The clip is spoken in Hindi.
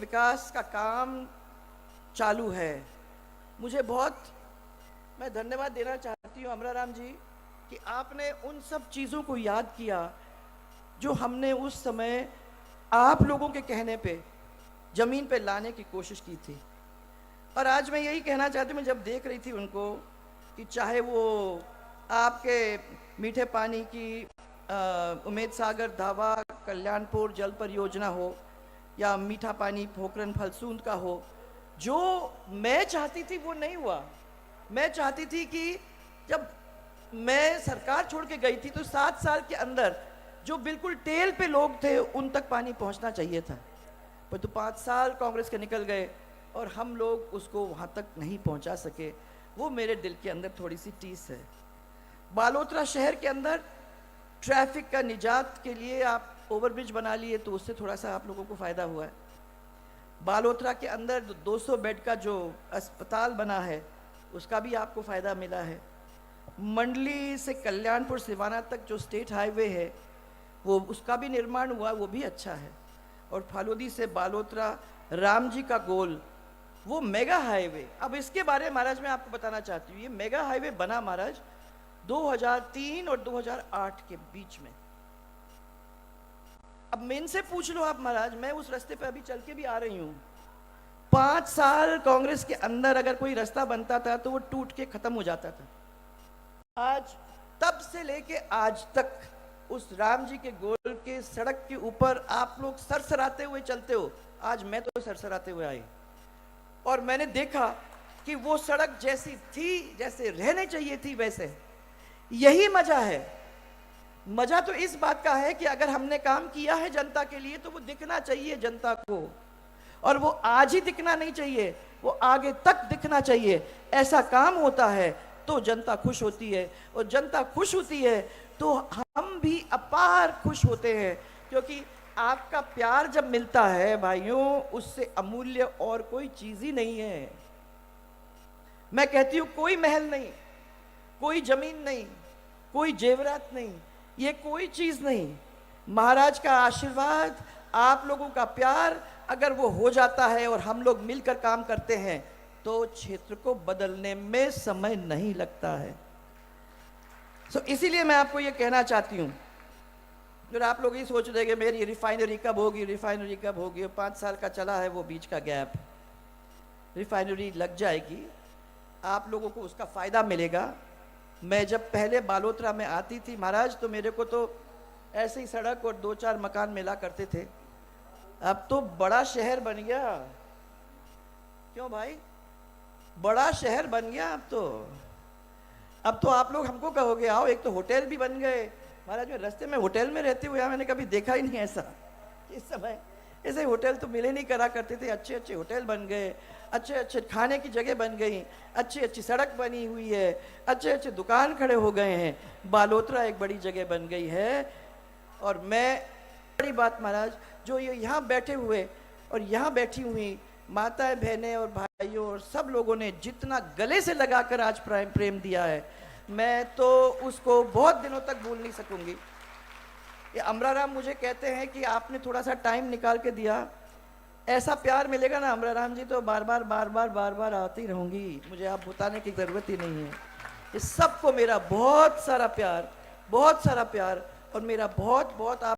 विकास का काम चालू है। मैं धन्यवाद देना चाहती हूँ अमराराम जी कि आपने उन सब चीज़ों को याद किया जो हमने उस समय आप लोगों के कहने पे ज़मीन पे लाने की कोशिश की थी। और आज मैं यही कहना चाहती हूँ, मैं जब देख रही थी उनको कि चाहे वो आपके मीठे पानी की उम्मेद सागर धावा कल्याणपुर जल परियोजना हो या मीठा पानी पोखरन फलसूंद का हो, जो मैं चाहती थी वो नहीं हुआ। मैं चाहती थी कि जब मैं सरकार छोड़ के गई थी तो 7 साल के अंदर जो बिल्कुल टेल पे लोग थे उन तक पानी पहुंचना चाहिए था, पर तो 5 साल कांग्रेस के निकल गए और हम लोग उसको वहां तक नहीं पहुंचा सके। वो मेरे दिल के अंदर थोड़ी सी टीस है। बालोतरा शहर के अंदर ट्रैफिक का निजात के लिए आप ओवरब्रिज बना लिए तो उससे थोड़ा सा आप लोगों को फ़ायदा हुआ है। बालोतरा के अंदर 200 बेड का जो अस्पताल बना है उसका भी आपको फ़ायदा मिला है। मंडली से कल्याणपुर सिवाना तक जो स्टेट हाईवे है वो उसका भी निर्माण हुआ, वो भी अच्छा है। और फालूदी से बालोतरा राम जी का गोल, वो मेगा हाईवे, अब इसके बारे में महाराज मैं आपको बताना चाहती हूँ। ये मेगा हाईवे बना महाराज 2003 और 2008 के बीच में। अब मैं इनसे पूछ लो आप महाराज, मैं उस रास्ते पे अभी चल के भी आ रही हूँ। 5 साल कांग्रेस के अंदर अगर कोई रास्ता बनता था तो वो टूट के खत्म हो जाता था। आज तब से लेके आज तक उस राम जी के गोल के सड़क के ऊपर आप लोग सरसराते हुए चलते हो। आज मैं तो सरसराते हुए आई और मैंने देखा कि वो सड़क जैसी थी, जैसे रहने चाहिए थी वैसे। यही मजा है। मजा तो इस बात का है कि अगर हमने काम किया है जनता के लिए तो वो दिखना चाहिए जनता को, और वो आज ही दिखना नहीं चाहिए, वो आगे तक दिखना चाहिए। ऐसा काम होता है तो जनता खुश होती है, और जनता खुश होती है तो हम भी अपार खुश होते हैं, क्योंकि आपका प्यार जब मिलता है भाइयों, उससे अमूल्य और कोई चीज ही नहीं है। मैं कहती हूं कोई महल नहीं, कोई जमीन नहीं, कोई जेवरात नहीं, ये कोई चीज नहीं। महाराज का आशीर्वाद, आप लोगों का प्यार अगर वो हो जाता है और हम लोग मिलकर काम करते हैं तो क्षेत्र को बदलने में समय नहीं लगता है। इसीलिए मैं आपको ये कहना चाहती हूँ, जो आप लोग ये सोच रहे कि मेरी रिफाइनरी कब होगी, रिफाइनरी कब होगी। 5 साल का चला है वो बीच का गैप, रिफाइनरी लग जाएगी, आप लोगों को उसका फ़ायदा मिलेगा। मैं जब पहले बालोतरा में आती थी महाराज तो मेरे को तो ऐसे ही सड़क और 2-4 मकान मिला करते थे। अब तो बड़ा शहर बन गया। क्यों भाई, बड़ा शहर बन गया अब तो आप लोग हमको कहोगे आओ, एक तो होटल भी बन गए महाराज। मैं रास्ते में होटल में रहते हुए मैंने कभी देखा ही नहीं ऐसा। इस समय ऐसे होटल तो मिले नहीं करा करते थे। अच्छे अच्छे होटल बन गए, अच्छे अच्छे खाने की जगह बन गई, अच्छी अच्छी सड़क बनी हुई है, अच्छे अच्छे दुकान खड़े हो गए हैं। बालोतरा एक बड़ी जगह बन गई है। और मैं बड़ी बात महाराज, जो ये यहाँ बैठे हुए और यहाँ बैठी हुई माताएं बहनें और भाइयों और सब लोगों ने जितना गले से लगाकर आज प्रेम दिया है, मैं तो उसको बहुत दिनों तक भूल नहीं सकूंगी। ये अमराराम मुझे कहते हैं कि आपने थोड़ा सा टाइम निकाल के दिया। ऐसा प्यार मिलेगा ना अमराराम जी तो बार बार आती रहूंगी, मुझे आप बताने की ज़रूरत ही नहीं है। इस सबको मेरा बहुत सारा प्यार और मेरा बहुत बहुत आप